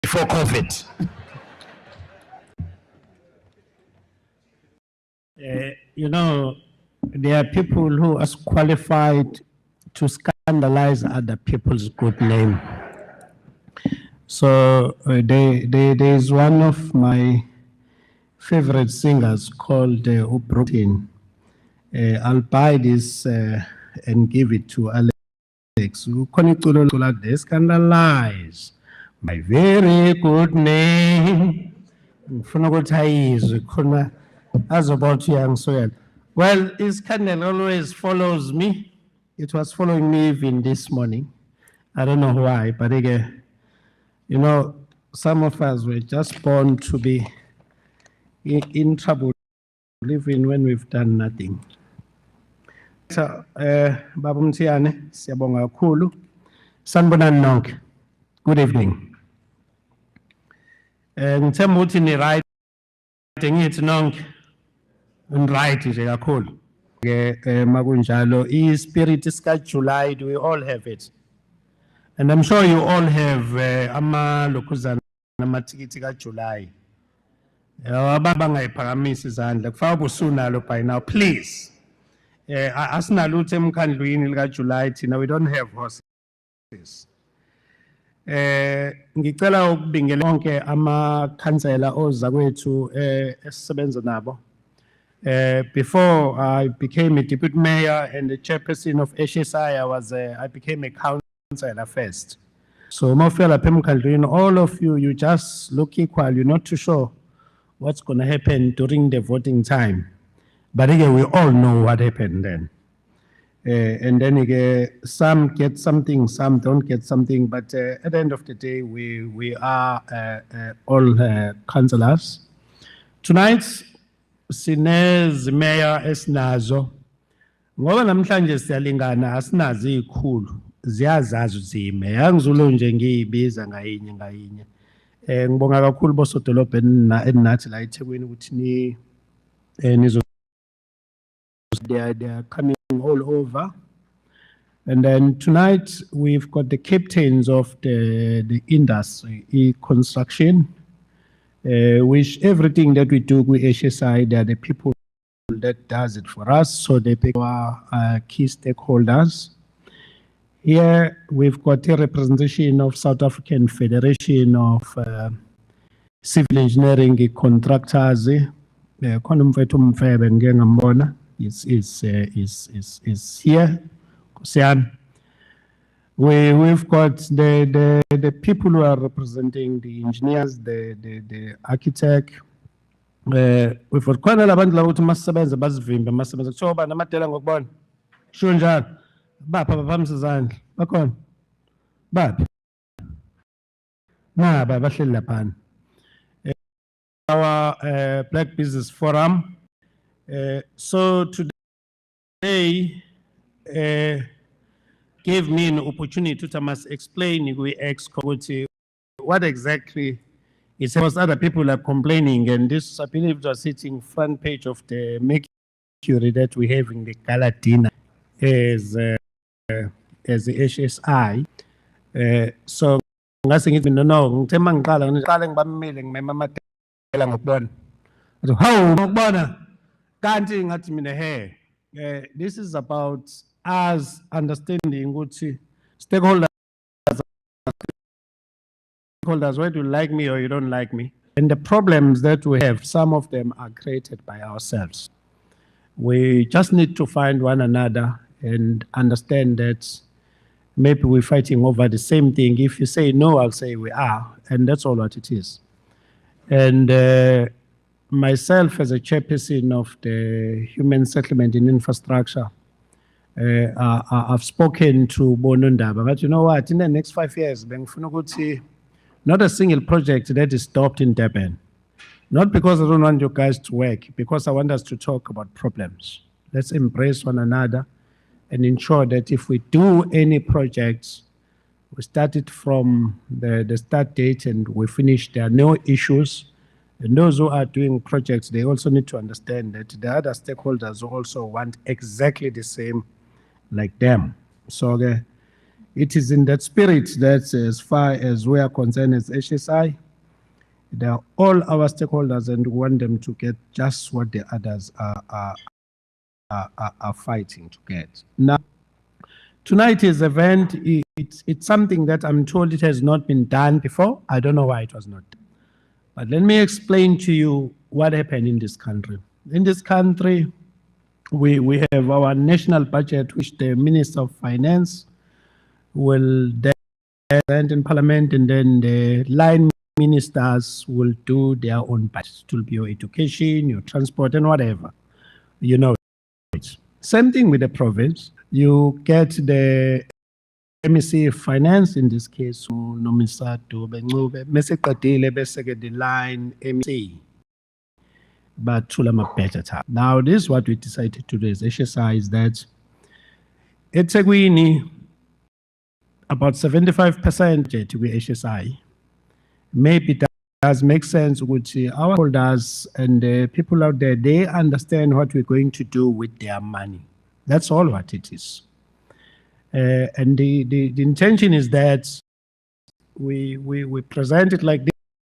before COVID. You know, there are people who are qualified to scandalize other people's good name. So there is one of my favorite singers called Ubrutin. I'll buy this and give it to Alex. Like they scandalize my very good name. As about young soil. Well, his candle always follows me. It was following me even this morning. I don't know why, but again, you know, some of us were just born to be in trouble, living when we've done nothing. So, Babu Mtiane, siyabonga kakhulu. Sanibonani nonke. Good evening. Ngithemba ukuthi ni right ngithi nonke. Right nje kakhulu. Ke makunjalo ispirit sika July, do we all have it? And I'm sure you all have amalokuzana amatikiti ka July. Abangayiphakamisa izandla kufanele ubusunalo by now, please. Asinalutho emkhandlwini lika July thina, we don't have horses. Ngicela ukubingela bonke amakhansela oza kwethu esisebenza nabo. Before I became a deputy mayor and the chairperson of HSI, I became a councillor first. So all of you, you just look equal. You're not too sure what's going to happen during the voting time. But again, we all know what happened then. And then again, some get something, some don't get something. But at the end of the day, we are all councillors. Tonight, sinez mayor esinazo ngoba namhlanje siyalingana asinazi izikhulu ziyazazi uzime yangizulu nje ngiyibiza ngayinye ngayinye ngibonga kakhulu bosodolobheni enathi la eThekwini ukuthi ni nizo they are coming all over. And then tonight we've got the captains of the industry construction, which everything that we do with HSI, they are the people that does it for us. So they pick our key stakeholders. Here we've got a representation of South African Federation of Civil Engineering Contractors. Is here. We've got the people who are representing the engineers, the architect. We've got quite a lot of people who masebenza bazivimba masebenza kusoba namadela ngokubona. Sho njalo. Bapha baphamisa izandla. Bakhona. Baphi? Naba bahleli laphana. Our Black Business Forum. So today gave me an opportunity to must explain what exactly it was. Other people are complaining, and this I believe it was sitting front page of the Mercury that we have in the gala dinner as the HSI. So ngase ngithi no ngithema ngiqala ngibamile ngimemamatela ngokubona. Hawu ngokubona kanti ngathi mina this is about us understanding ukuthi stakeholders, whether you like me or you don't like me, and the problems that we have, some of them are created by ourselves. We just need to find one another and understand that maybe we're fighting over the same thing. If you say no, I'll say we are, and that's all what it is. And myself as a chairperson of the Human Settlement in Infrastructure, I've spoken to Bonundaba, but you know what, in the next 5 years, not a single project that is stopped in Durban. Not because I don't want you guys to work, because I want us to talk about problems. Let's embrace one another and ensure that if we do any projects, we start it from the start date and we finish, there are no issues. And those who are doing projects, they also need to understand that the other stakeholders also want exactly the same like them. So It is in that spirit that, as far as we are concerned as HSI, they are all our stakeholders and we want them to get just what the others are fighting to get. Now, tonight's event, it's something that I'm told it has not been done before. I don't know why it was not done. But let me explain to you what happened in this country. In this country, we have our national budget, which the Minister of Finance will then present in Parliament, and then the line ministers will do their own budget. It will be your education, your transport, and whatever. You know it. Same thing with the province. You get the MEC Finance, in this case, Nomisato Bengube, Mesekatile Beseke, the line MEC. But Tulama better time. Now, this is what we decided to do as HSI is that eThekwini, about 75% to be HSI. Maybe that does make sense with our holders and the people out there, they understand what we're going to do with their money. That's all what it is. And the intention is that we present it like this,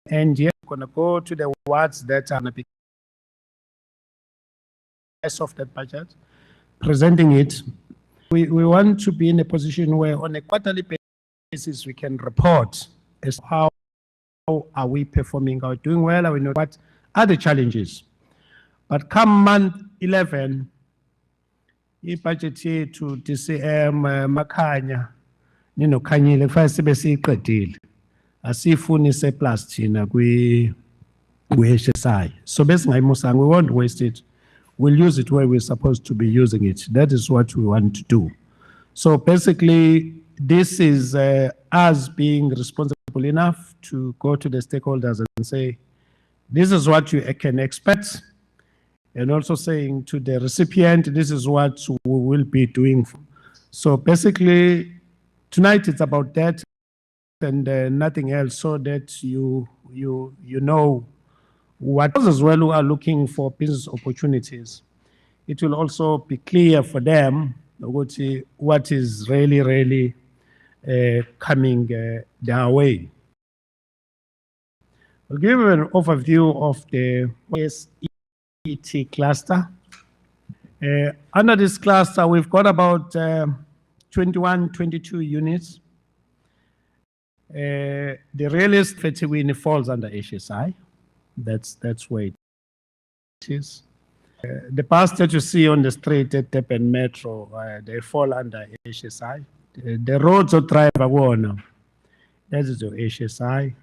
and yeah, we're going to go to the wards that are going to be of that budget, presenting it. We want to be in a position where on a quarterly basis we can report as how are we performing, are we doing well, are we not, what are the challenges. But come month 11, i-budget yethu DCM makhanya ninokhanyile kufanele sibe siyiqedile, asifuni surplus thina kwi-HSI, so besingayimusanga, we won't waste it. We'll use it where we're supposed to be using it. That is what we want to do. So basically, this is us being responsible enough to go to the stakeholders and say, this is what you can expect. And also saying to the recipient, this is what we will be doing. So basically, tonight it's about that and nothing else, so that you know what as well who are looking for business opportunities. It will also be clear for them what is really coming their way. I'll give you an overview of the SET cluster. Under this cluster, we've got about 21, 22 units. The real estate eThekwini falls under HSI. That's where it is. The bus that you see on the street at Durban Metro, they fall under HSI. The roads of driver one, that is your HSI.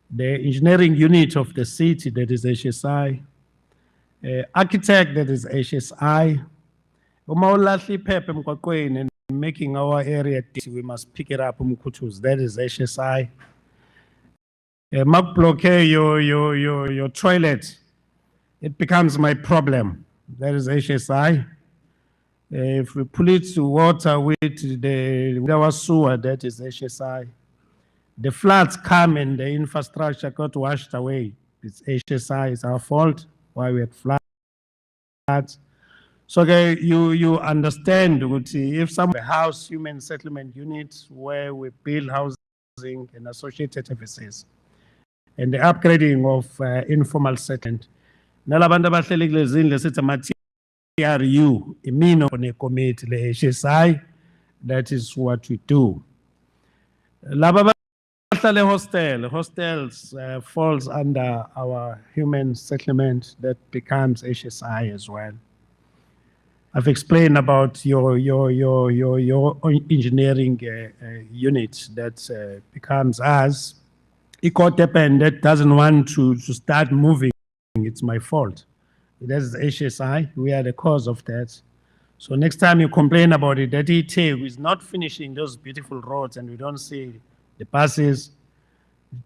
The engineering unit of the city, that is HSI. Architect, that is HSI. And making our area dirty, we must pick it up, that is HSI. Mark block your toilet, it becomes my problem. That is HSI. If we pollute the water with our sewer, that is HSI. The floods come and the infrastructure got washed away. It's HSI, it's our fault why we had floods. So okay, you understand if some house human settlement units where we build housing and associated services, and the upgrading of informal settlement. Nalabantu abahleli kulezi zindlu sithi ama-TRU, imino ne-committee le-HSI, that is what we do. Laba abahlala hostels falls under our human settlement, that becomes HSI as well. I've explained about your engineering unit that becomes us. Ecotep that doesn't want to start moving, it's my fault. That is HSI, we are the cause of that. So next time you complain about it, that ET is not finishing those beautiful roads and we don't see the buses,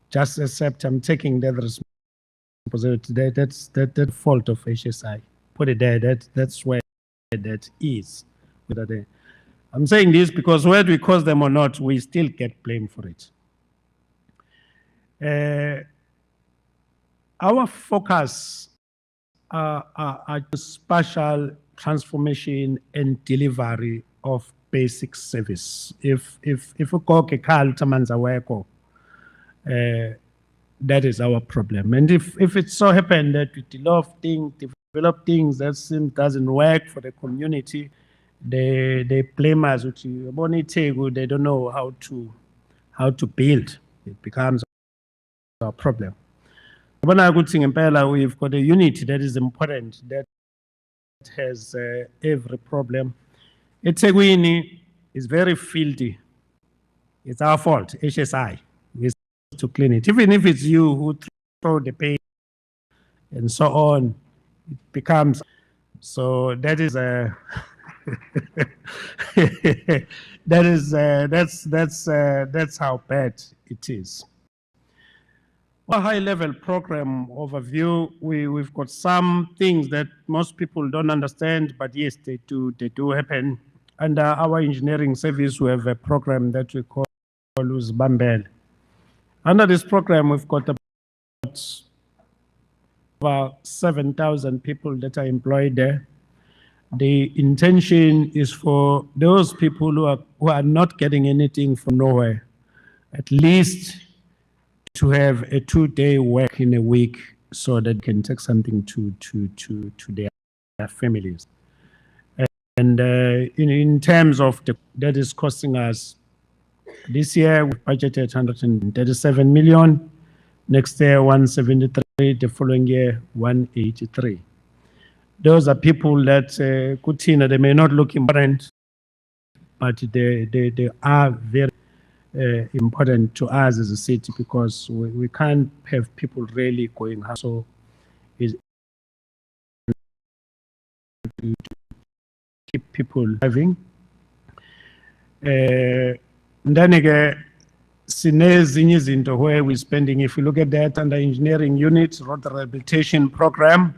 just accept I'm taking that responsibility. That's the fault of HSI. Put it there, that's where that is. I'm saying this because whether we cause them or not, we still get blamed for it. Our focus are spatial transformation and delivery of basic service. If ugogo ekhaya amanzi awekho, that is our problem. And if it so happened that we develop things that doesn't work for the community, they blame us. They don't know how to build. It becomes a problem. We've got a unit that is important, that has every problem. eThekwini is very filthy. It's our fault, HSI. We're supposed to clean it. Even if it's you who throw the paint and so on, it becomes. So that is that's how bad it is. A high-level program overview, we've got some things that most people don't understand, but yes, they do happen. Under our engineering service, we have a program that we call Uzibambele. Under this program, we've got about 7,000 people that are employed there. The intention is for those people who are not getting anything from nowhere, at least to have a 2-day work in a week so that they can take something to their families. And in terms of that is costing us, this year we budgeted 137 million, next year 173, the following year 183. Those are people that they may not look important, but they are very important to us as a city, because we can't have people really going hard. So is to keep people living. Then again, where we're spending, if you look at that under engineering units, road rehabilitation program,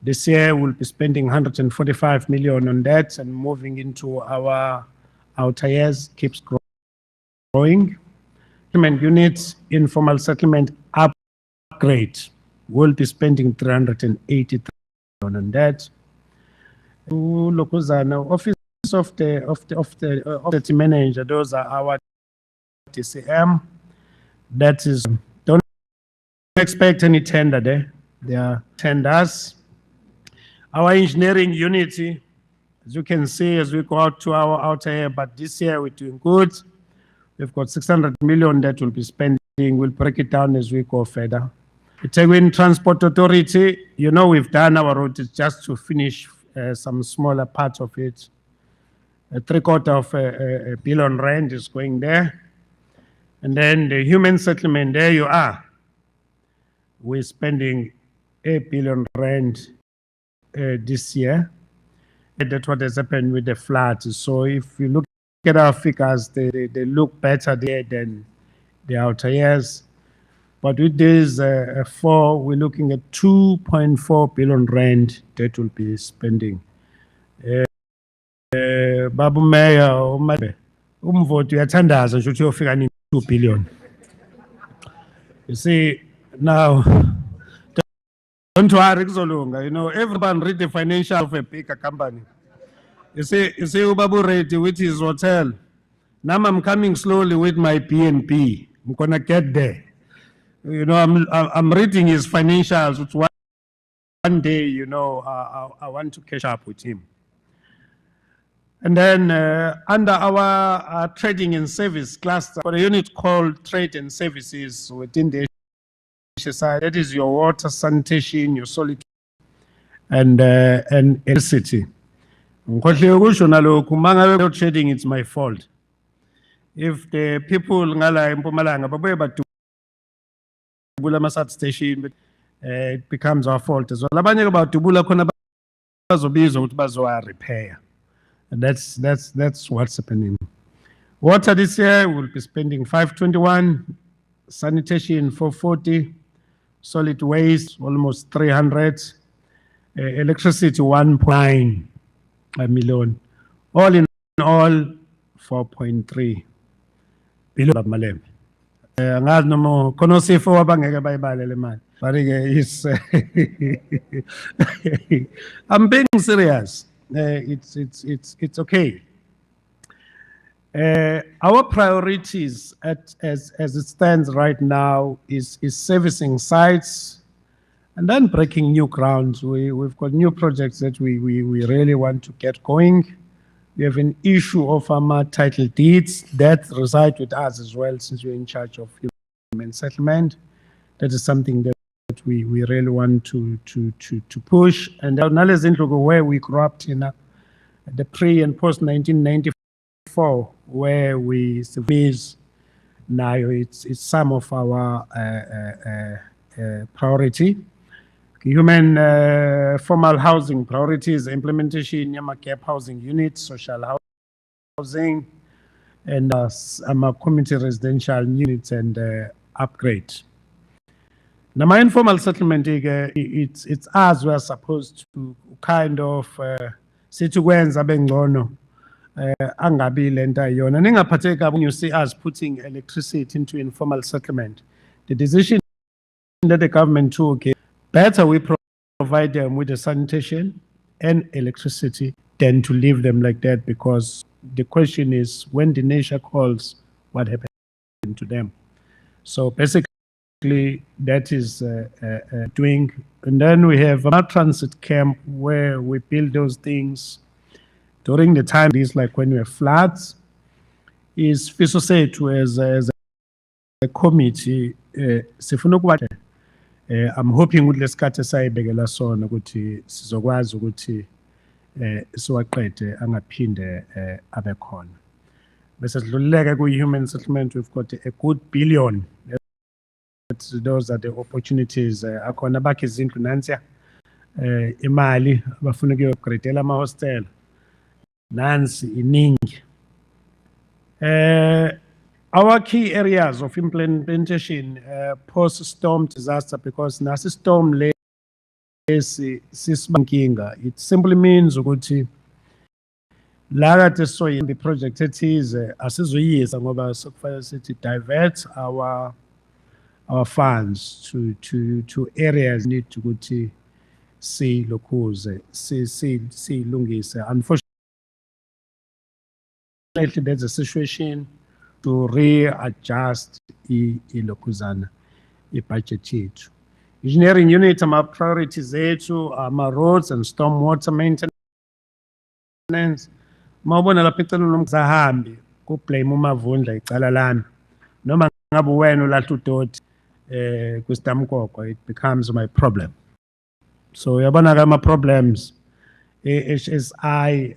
this year we'll be spending 145 million on that, and moving into our outer years keeps growing. Settlement units, informal settlement upgrade, we'll be spending 383 million on that. Office of the manager, those are our TCM. That is, don't expect any tender there. There are tenders. Our engineering unity, as you can see, as we go out to our outer year, but this year we're doing good. We've got 600 million that we'll be spending. We'll break it down as we go further. The Ethekwini Transport Authority, we've done our route just to finish some smaller parts of it. ¾ of a billion rand is going there. And then the human settlement, there you are. We're spending 8 billion rand this year. That's what has happened with the floods. So if you look at our figures, they look better there than the outer years. But with this we're looking at 2.4 billion rand that will be spending. Babu Mayor, umvoti uyathandaza nje ukuthi uyofika ni 2 billion. You see, now, don't worry, kuzolunga. Everyone read the financial of a bigger company. You see, Ubabu ready with his hotel. Now I'm coming slowly with my BNP. I'm gonna get there. I'm reading his financials. Which one day, I want to catch up with him. And then under our trading and service cluster, for a unit called trade and services within the HSI, that is your water, sanitation, your solid, and electricity. Trading, it's my fault. If the people ngala Mpumalanga babuye badubula ama-substation, it becomes our fault as well. Abanye badubula khona bazobizwa ukuthi bazowa repair. And that's what's happening. Water this year we'll be spending 521, sanitation 440, solid waste almost 300, electricity 1.9 million. All in all, 4.3 billion Malembe. Angazi noma khona osifo abangeke bayibalele imali. But it's I'm being serious. It's okay. Our priorities as it stands right now is servicing sites and then breaking new grounds. We've got new projects that we really want to get going. We have an issue of our title deeds that reside with us as well, since we're in charge of human settlement. That is something that we really want to push. And where we grew up in the pre and post 1994, where we surveys now it's some of our priority. Human formal housing priorities, implementation, gap housing units, social housing, and community residential units and upgrade. Now, my informal settlement, it's us who are supposed to kind of situkwenza bengcono angabi lenta yona. Ningaphatheka when you see us putting electricity into informal settlement. The decision that the government took, better we provide them with the sanitation and electricity than to leave them like that, because the question is, when the nature calls, what happened to them? So basically, that is doing. And then we have a transit camp where we build those things during the time, these like when we have floods. Is Fiso said to as a committee, I'm hoping with lesikhathi sayibekela sona ukuthi sizokwazi ukuthi siwaqede angaphinde abe khona. Bese sidluleke ku-human settlement, we've got a good billion. Those are the opportunities. Akhona bakhe izindlu nansiya imali abafuna ukuyo-upgradela ama-hostel nansi iningi. Our key areas of implementation post-storm disaster, because nasi storm sisbankinga, it simply means ukuthi la kade soyini the project ethize asizoyisa ngoba sokufanele sithi divert our funds to areas need ukuthi silokhuze silungise. Unfortunately, there's a situation to readjust ilokuzana budget yethu. Engineering unit, our priorities zethu ama roads and storm water maintenance. Mawubona lapha ecela nomzahambi ku blame umavundla icala lami, noma ngabe wena ulahla udoti kwistamkoko, it becomes my problem. So yabona ka ama problems HSI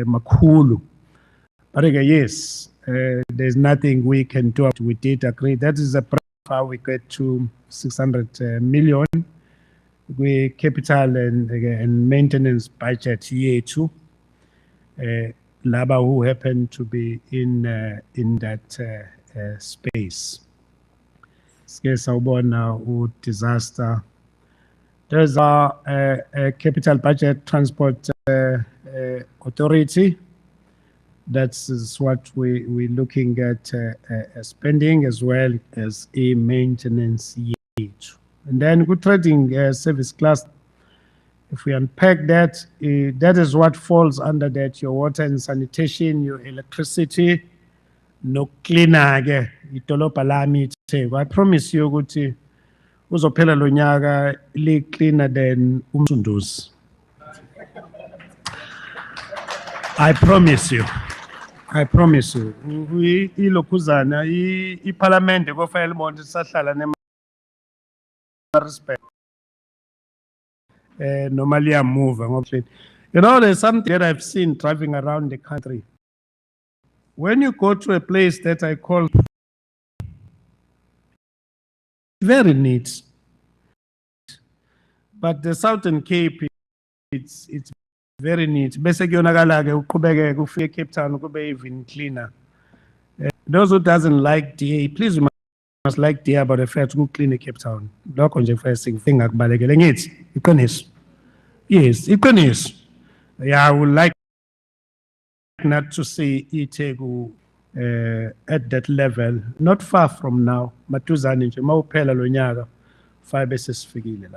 makhulu. But again, yes, there's nothing we can do. We did agree. That is the how we get to 600 million. We capital and maintenance budget year two. Laba who happen to be in that space. Scarce now disaster. There's a capital budget transport authority. That's what we're looking at spending, as well as a maintenance yet. And then good trading service class. If we unpack that, that is what falls under that: your water and sanitation, your electricity, no cleaner. I promise you, ukuthi uzophela lo nyaka li cleaner than umsunduzi. I promise you. I promise you. We ilokuzana iparlamente kofanele bonke sisahlala nema respect. Normally I move. You know, there's something that I've seen driving around the country. When you go to a place that I call very neat, but the Southern Cape, it's very neat. Basically, Cape Town even cleaner. Those who doesn't like DA, please, you must like DA about the fact to clean Cape Town. Look on the first thing. Yes, it is. Yeah, I would like not to see Itegu at that level, not far from now. Matuzani, Maupela Lunyaga, 5 basis figure.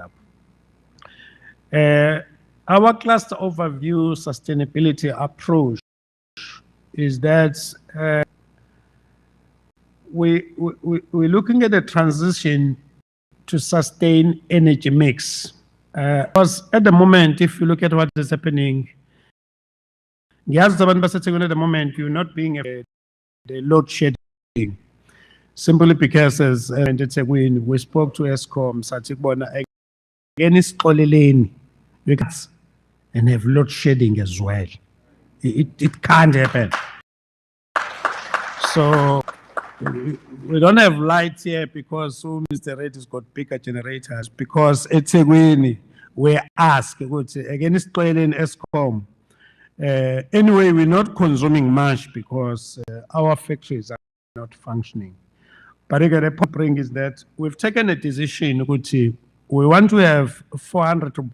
Our cluster overview sustainability approach is that we're looking at a transition to sustain energy mix. Because at the moment, if you look at what is happening, at the moment, you're not being the load shedding. Simply because, as when we spoke to ESCOM, again, it's lane, and have load shedding as well. It can't happen. So we don't have lights here because Mr. Red has got bigger generators. Because it's when we ask again, it's in ESCOM. Anyway, we're not consuming much because our factories are not functioning. But the point is that we've taken a decision. We want to have 400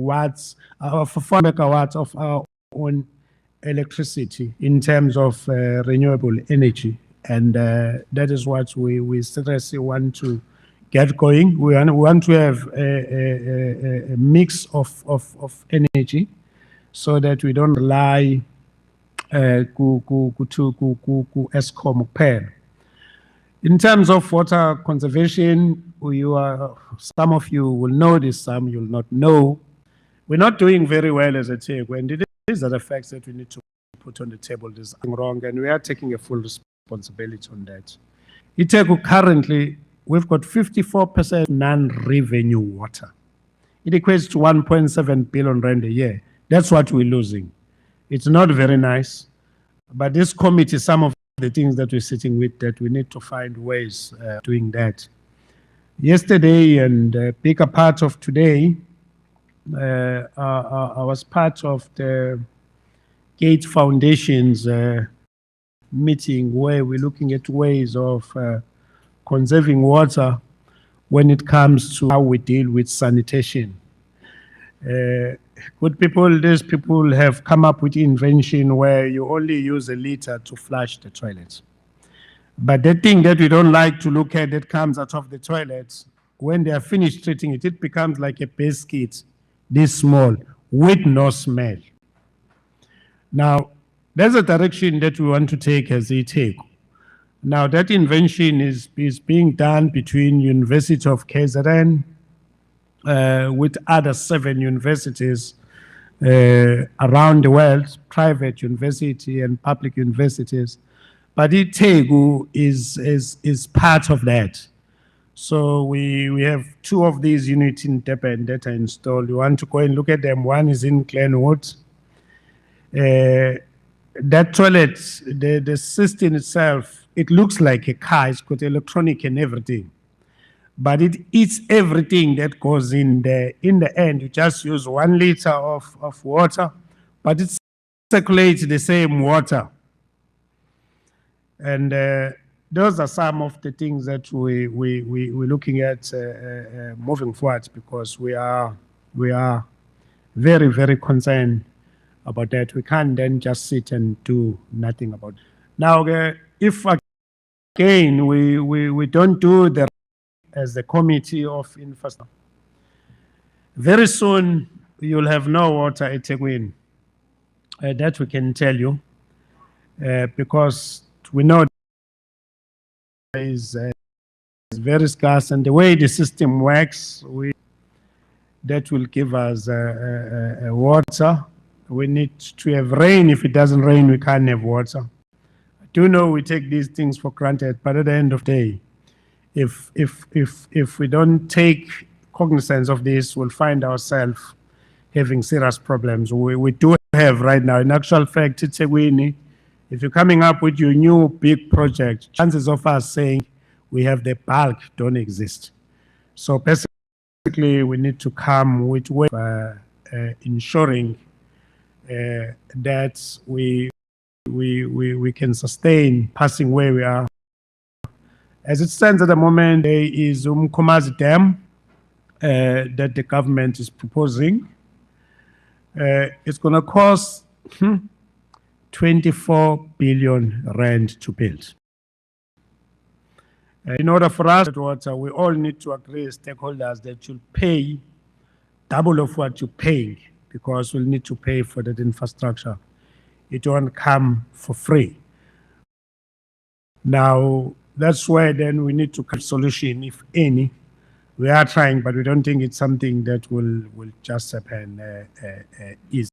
watts, 4 megawatts of our own electricity in terms of renewable energy. And that is what we seriously want to get going. We want to have a mix of energy so that we don't rely to ESCOM pair. In terms of water conservation, some of you will know this, some you'll not know. We're not doing very well as a TAG, and these are the facts that we need to put on the table. There's something wrong, and we are taking a full responsibility on that. ITEGU currently, we've got 54% non-revenue water. It equates to 1.7 billion rand a year. That's what we're losing. It's not very nice, but this committee, some of the things that we're sitting with, that we need to find ways doing that. Yesterday and a bigger part of today, I was part of the Gates Foundation's meeting where we're looking at ways of conserving water when it comes to how we deal with sanitation. Good people, these people have come up with invention where you only use a liter to flush the toilets. But the thing that we don't like to look at that comes out of the toilets, when they are finished treating it, it becomes like a biscuit, this small, with no smell. Now, there's a direction that we want to take as ITEGU. Now, that invention is being done between University of KZN, with other 7 universities around the world, private university and public universities. But ITEGU is part of that. So we have 2 of these units in Durban that are installed. You want to go and look at them. One is in Glenwood. That toilet, the system itself, it looks like a car. It's got electronic and everything. But it eats everything that goes in there. In the end, you just use 1 liter of water, but it circulates the same water. And those are some of the things that we're looking at moving forward, because we are very, very concerned about that. We can't then just sit and do nothing about it. Now, if again we don't do the as the Committee of Infrastructure, very soon you'll have no water at Tegwin. That we can tell you, because we know is very scarce, and the way the system works, that will give us water. We need to have rain. If it doesn't rain, we can't have water. I do know we take these things for granted, but at the end of the day, if we don't take cognizance of this, we'll find ourselves having serious problems. We do have right now. In actual fact, it's a win. If you're coming up with your new big project, chances of us saying we have the bulk don't exist. So basically, we need to come with way of ensuring that we can sustain passing where we are. As it stands at the moment, there is Umkomazi Dam that the government is proposing. It's going to cost 24 billion rand to build. In order for us to water, we all need to agree as stakeholders that you'll pay double of what you're paying, because we'll need to pay for that infrastructure. it won't come for free. Now, that's where then we need to come solution, if any. We are trying, but we don't think it's something that will just happen easy.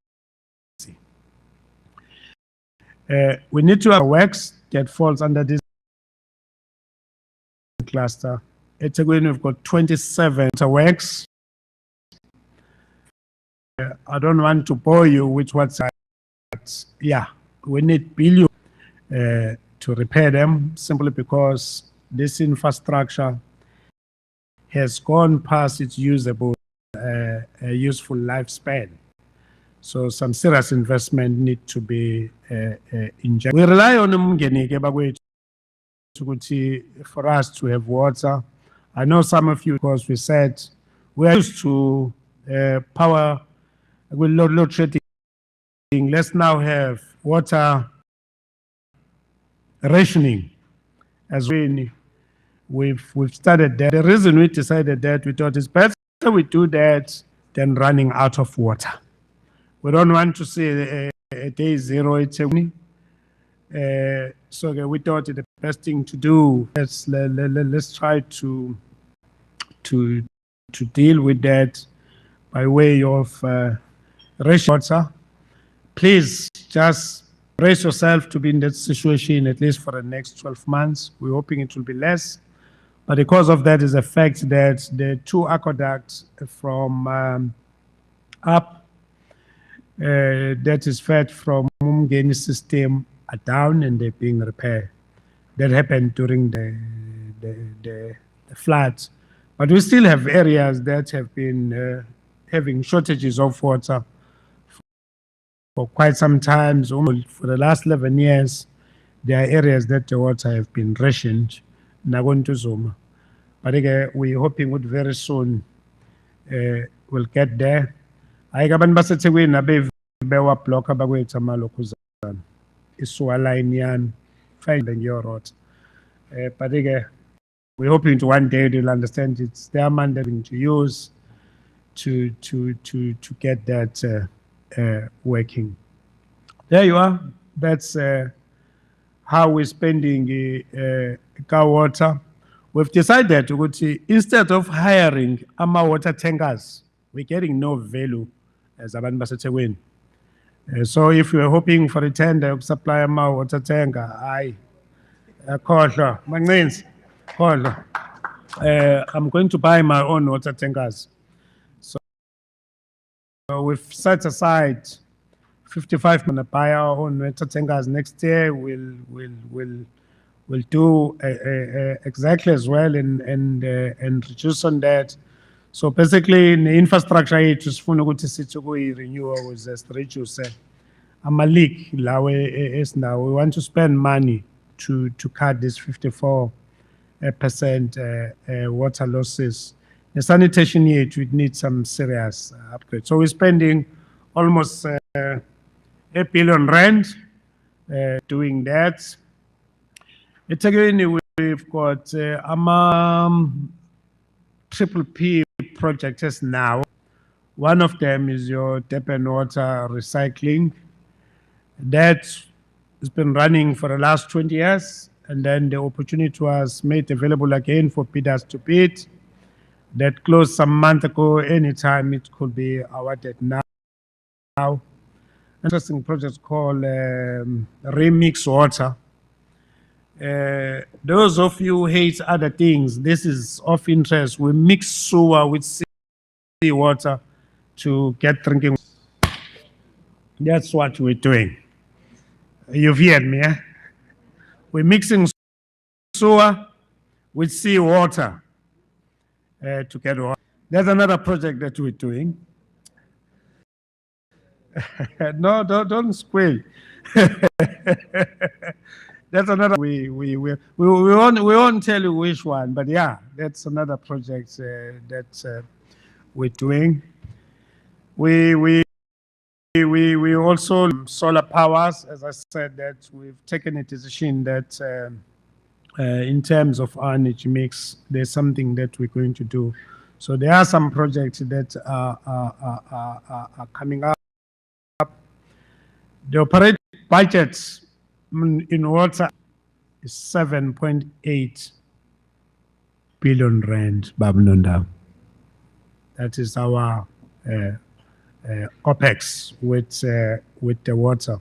We need to have works that falls under this cluster. At Ethekwini, we've got 27 works. I don't want to bore you with what's, but yeah, we need billions to repair them, simply because this infrastructure has gone past its useful lifespan. So some serious investment need to be injected. We rely on umngenike bakwethu ukuthi for us to have water. I know some of you, because we said we are used to power with load shedding. Let's now have water rationing as we've started that. The reason we decided that, we thought it's better we do that than running out of water. We don't want to see a day zero at Ethekwini. So we thought the best thing to do is let's try to deal with that by way of ration water. Please just brace yourself to be in that situation at least for the next 12 months. We're hoping it will be less. But the cause of that is the fact that the two aqueducts from up that is fed from Umgeni system are down and they're being repaired. That happened during the floods. But we still have areas that have been having shortages of water for quite some time. So for the last 11 years, there are areas that the water have been rationed. Zuma. But again, we're hoping that very soon we'll get there. I abantu baseThekwini abewa block abakwethu amalokuzana isuka line yan find ngeyorot. But again, we're hoping to one day they'll understand it's their mandate to use to get that working. There you are. That's how we're spending car water. We've decided to instead of hiring water tankers, we're getting no value as abantu baseThekwini. So if you're hoping for a tender of supply water tanker, I'm going to buy my own water tankers. So we've set aside 55 million to buy our own water tankers. Next year we'll do exactly as well and reduce on that. So basically, the infrastructure is renewal was just reduce a leak. Now we want to spend money to cut this 54% water losses. The sanitation yet would need some serious upgrade. So we're spending almost R8 billion doing that. It's again we've got triple P projects now. One of them is your Durban water recycling. That has been running for the last 20 years, and then the opportunity was made available again for bidders to bid. That closed some month ago. Anytime it could be awarded now. Interesting project called Remix Water. Those of you who hate other things, this is of interest. We mix sewer with seawater to get drinking. That's what we're doing. You've heard me, eh? We're mixing sewer with seawater to get water. There's another project that we're doing. No, don't squeal. That's another. We won't tell you which one, but yeah, that's another project that we're doing. We also solar powers. As I said, that we've taken a decision that in terms of our energy mix, there's something that we're going to do. So there are some projects that are coming up. The operating budget in water is 7.8 billion rand, Babnunda. That is our OPEX with the water.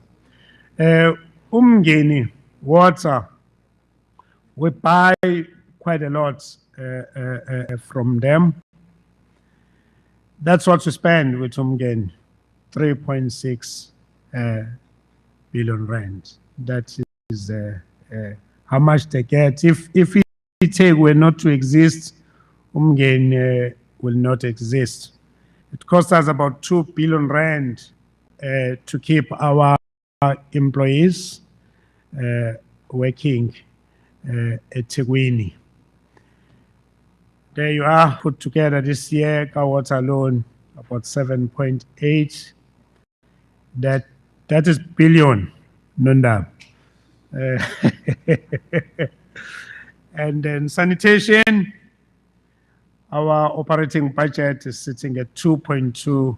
Umgeni water, we buy quite a lot from them. That's what we spend with Umgeni, 3.6 billion rand. That is how much they get. If it were not to exist, Umgeni will not exist. It costs us about 2 billion rand to keep our employees working at Tegwini. There you are, put together this year, water alone, about 7.8. That is billion, Nunda. And then sanitation, our operating budget is sitting at 2.2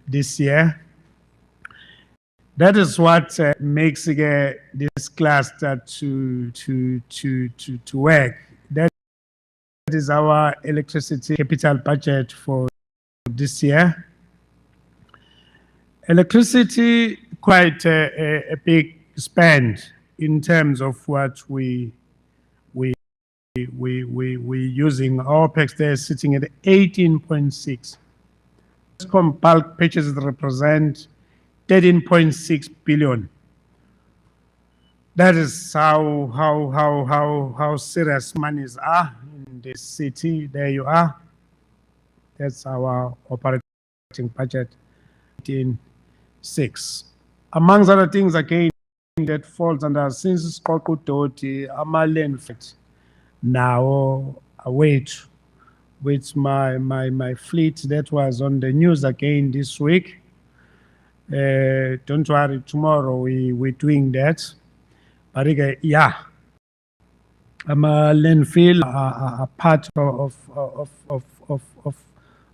this year. That is what makes this cluster to work. That is our electricity capital budget for this year. Electricity, quite a big spend in terms of what we using. Our OPEX there is sitting at 18.6. Bulk purchases represent 13.6 billion. That is how serious monies are in this city. There you are. That's our operating budget, 18.6. Amongst other things, again, that falls under, since Kokutoti, Amalen now await with my fleet that was on the news again this week. Don't worry, tomorrow we're doing that. But yeah, landfill are part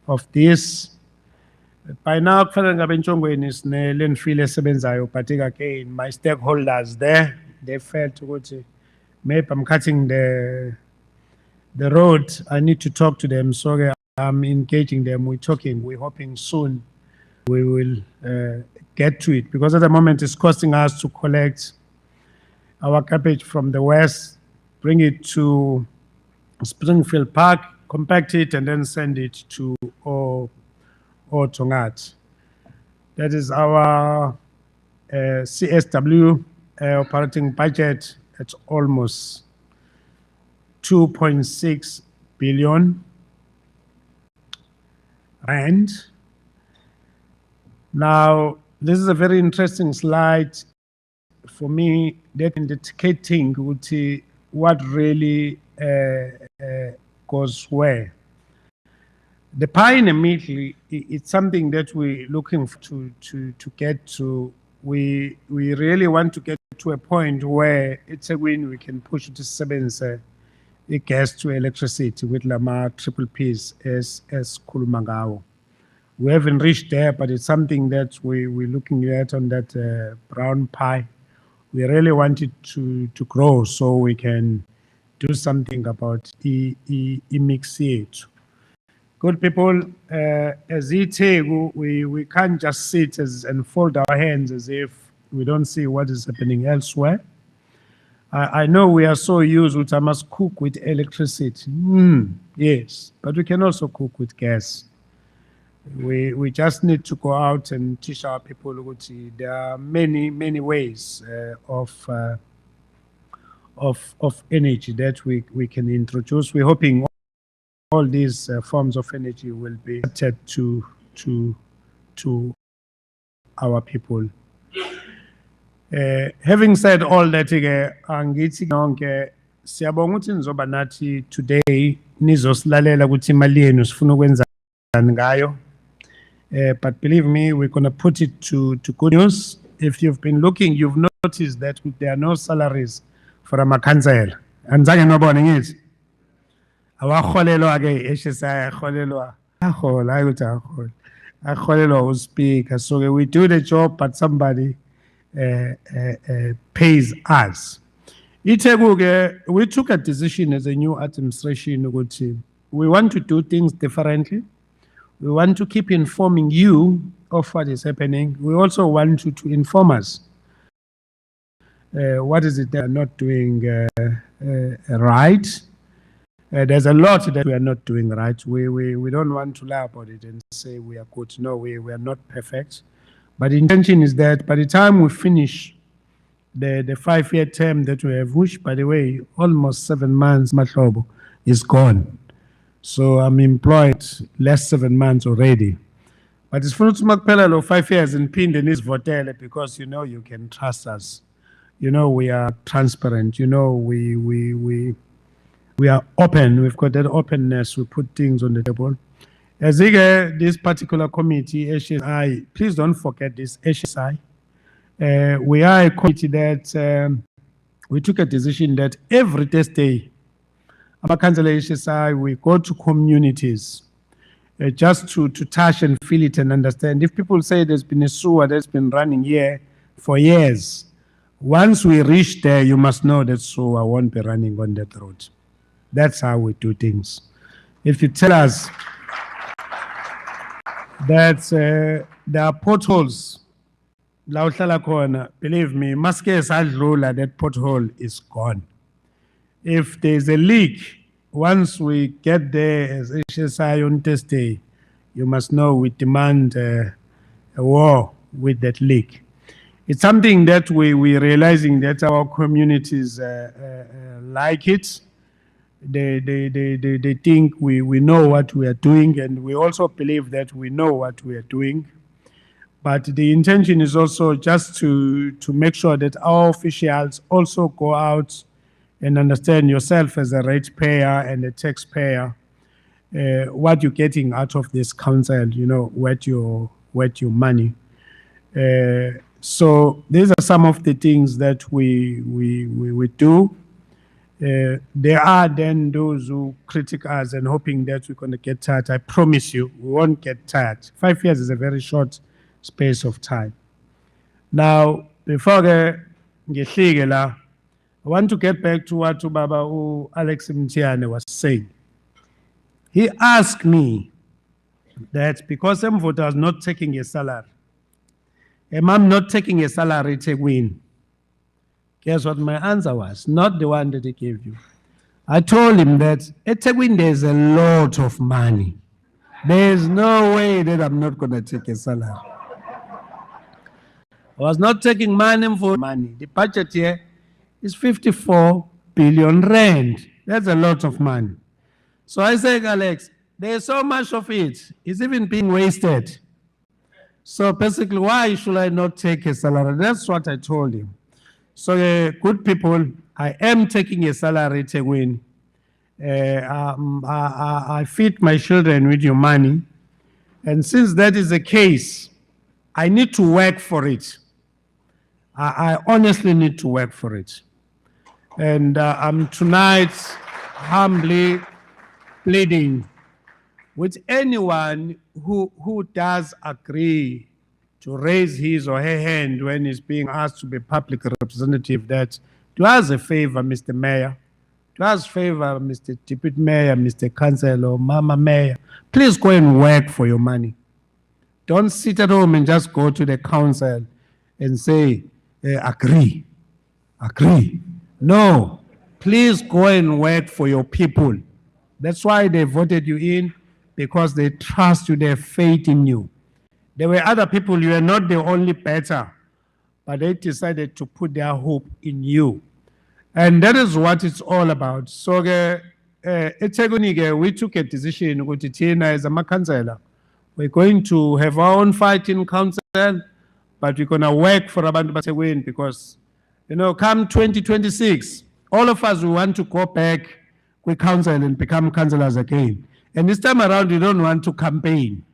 of this. By now, kufanele is landfill esebenzayo, but again, my stakeholders there, they felt maybe I'm cutting the road. I need to talk to them, so I'm engaging them. We're talking. We're hoping soon we will get to it, because at the moment it's costing us to collect our garbage from the west, bring it to Springfield Park, compact it, and then send it to Tongat. That is our CSW operating budget. It's almost 2.6 billion rand. Now, this is a very interesting slide for me, that indicating what really goes where. The pie in the middle, it's something that we're looking to get to. We really want to get to a point where it's a win. We can push to 7 gas to electricity with Lama triple P's as Kulumangao. We haven't reached there, but it's something that we're looking at on that brown pie. We really want it to grow so we can do something about mix it. Good people, as we can't just sit and fold our hands as if we don't see what is happening elsewhere. I know we are so used to, I must cook with electricity. Yes, but we can also cook with gas. We just need to go out and teach our people. There are many ways of energy that we can introduce. We're hoping all these forms of energy will be adapted to our people. Having said all that, angithi nonke siyabonga ukuthi nizoba nathi today nizosilalela ukuthi imali yenu sifuna ukwenzani ngayo. But believe me, we're going to put it to good news. If you've been looking, you've noticed that there are no salaries for a council. And zange nobone ngithi awakholelwa ke eshisa akholelwa ahola ukuthi akholelwa uSpeaker. So we do the job, but somebody pays us. We took a decision as a new administration. We want to do things differently. We want to keep informing you of what is happening. We also want you to inform us. What is it that we are not doing right? There's a lot that we are not doing right. We don't want to lie about it and say we are good. No, we are not perfect. But the intention is that by the time we finish the 5-year term that we have, which, by the way, almost 7 months, Mahlobo, is gone. So I'm employed less 7 months already. But it's for 5 years in Pin Denise Votele because you know you can trust us. You know we are transparent. You know we are open. We've got that openness. We put things on the table. As this particular committee, HSI, please don't forget this HSI. We are a committee that we took a decision that every Thursday, our council HSI, we go to communities just to touch and feel it and understand. If people say there's been a sewer that's been running here for years, once we reach there, you must know that sewer won't be running on that road. That's how we do things. If you tell us that there are potholes, believe me, that pothole is gone. If there's a leak, once we get there as HSI on Thursday, you must know we demand a war with that leak. It's something that we're realizing that our communities like it. They think we know what we are doing, and we also believe that we know what we are doing. But the intention is also just to make sure that our officials also go out and understand yourself as a ratepayer and a taxpayer, what you're getting out of this council, you know, what your money. So these are some of the things that we do. There are then those who critique us and hoping that we're going to get tired. I promise you, we won't get tired. 5 years is a very short space of time. Now, before I want to get back to what Baba Alex Mtiane was saying. He asked me that because Mvota is not taking a salary, I'm not taking a salary to win. Guess what my answer was? Not the one that he gave you. I told him that at Teguin there's a lot of money. There's no way that I'm not going to take a salary. I was not taking money for money. The budget here is 54 billion rand. That's a lot of money. So I said, Alex, there's so much of it. It's even being wasted. So basically, why should I not take a salary? That's what I told him. So good people, I am taking a salary to win. I feed my children with your money. And since that is the case, I need to work for it. I honestly need to work for it. And I'm tonight humbly pleading with anyone who does agree to raise his or her hand when he's being asked to be public representative, that do us a favor, Mr. Mayor, do us a favor, Mr. Deputy Mayor, Mr. Councillor, Mama Mayor, please go and work for your money. Don't sit at home and just go to the council and say, agree. No, please go and work for your people. That's why they voted you in, because they trust you, they have faith in you. There were other people, you are not the only better, but they decided to put their hope in you. And that is what it's all about. So, we took a decision with Tina as a councillor. We're going to have our own fight in council, but we're going to work for Abantu Baseweni because, you know, come 2026, all of us, we want to go back with council and become councillors again. And this time around, we don't want to campaign.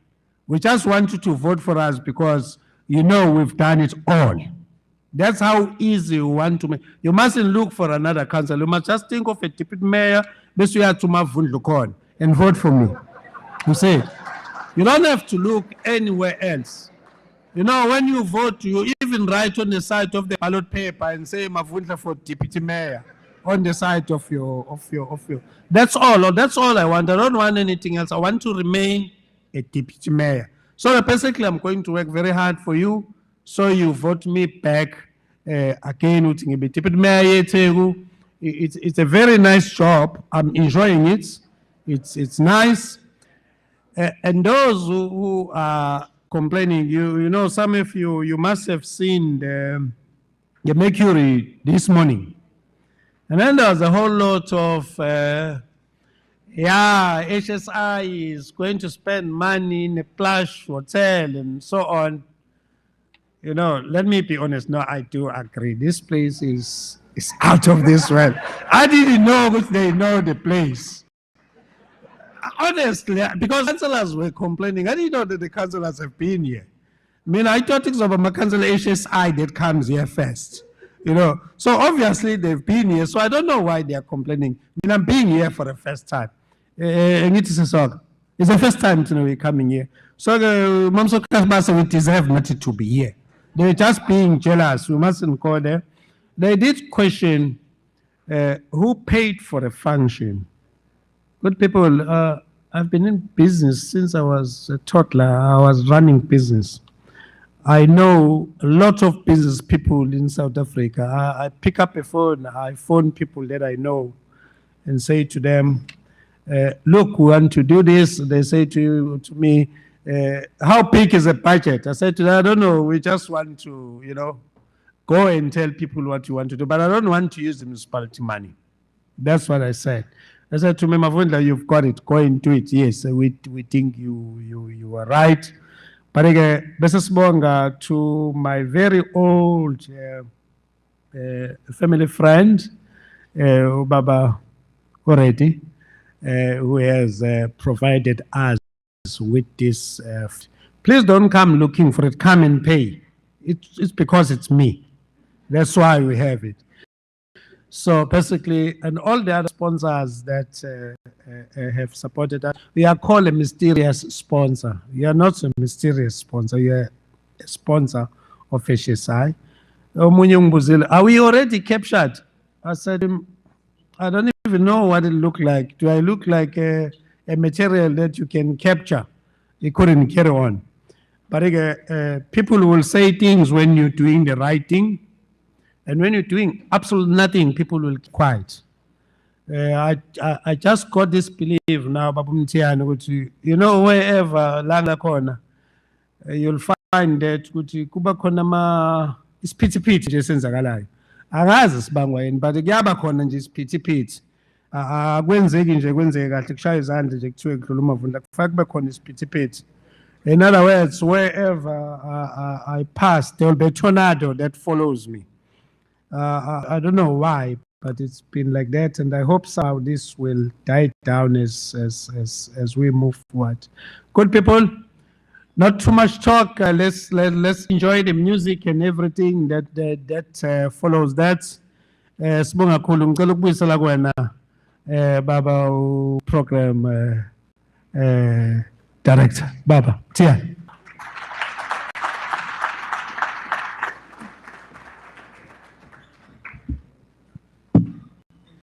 We just want you to vote for us because you know we've done it all. That's how easy we want to make. You mustn't look for another council. You must just think of a deputy mayor, this you have to Mavundlukon and vote for me. You say, you don't have to look anywhere else. You know, when you vote, you even even write on the side of the ballot paper and say Mavundla for deputy mayor on the side of your. That's all. That's all I want. I don't want anything else. I want to remain a deputy mayor. So basically, I'm going to work very hard for you. So you vote me back again. Deputy mayor. It's a very nice job. I'm enjoying it. It's nice. And those who are complaining, you know, some of you must have seen the Mercury this morning. And then there was a whole lot of, HSI is going to spend money in a plush hotel and so on. You know, let me be honest. No, I do agree. This place is out of this world. I didn't know if they know the place. Honestly, because councillors were complaining. I didn't know that the councillors have been here. I mean, I thought it's about my councillor HSI that comes here first. You know, so obviously they've been here. So I don't know why they are complaining. I mean, I'm being here for the first time. It's the first time we're coming here. So we deserve not to be here. They're just being jealous. We mustn't go there. They did question who paid for the function. Good people, I've been in business since I was a toddler. I was running business. I know a lot of business people in South Africa. I pick up a phone, I phone people that I know and say to them, look, we want to do this. They say to me, how big is the budget? I said to them, I don't know. We just want to, you know, go and tell people what you want to do. But I don't want to use the municipality money. That's what I said. I said to me, Mavundla, you've got it. Go and do it. Yes, we think you are right. But again, Besasbonga, to my very old family friend, Baba already, who has provided us with this. Please don't come looking for it. Come and pay. It's because it's me. That's why we have it. So basically, and all the other sponsors that have supported us, we are called a mysterious sponsor. You are not a mysterious sponsor. You are a sponsor of HSI. Are we already captured? I said, I don't even know what it looked like. Do I look like a material that you can capture? He couldn't carry on. But people will say things when you're doing the right thing. And when you're doing absolutely nothing, people will keep quiet. I just got this belief now, you know, wherever langa corner, you'll find that kuba khona ma isiphithiphithi nje senzakalayo. Akazi sibangwa yini, but kuyaba khona nje isiphithiphithi. Akwenzeki nje kwenzeke kahle kushaya izandla nje kuthiwe kudlula uMavundla, kufanele kube khona isiphithiphithi. In other words, wherever I pass, there will be a tornado that follows me. I don't know why, but it's been like that, and I hope somehow this will die down as we move forward. Good people, not too much talk. Let's enjoy the music and everything that follows that. Sibonga kakhulu, ngicela ukubuyisela kuwena baba program director. Baba, Tia.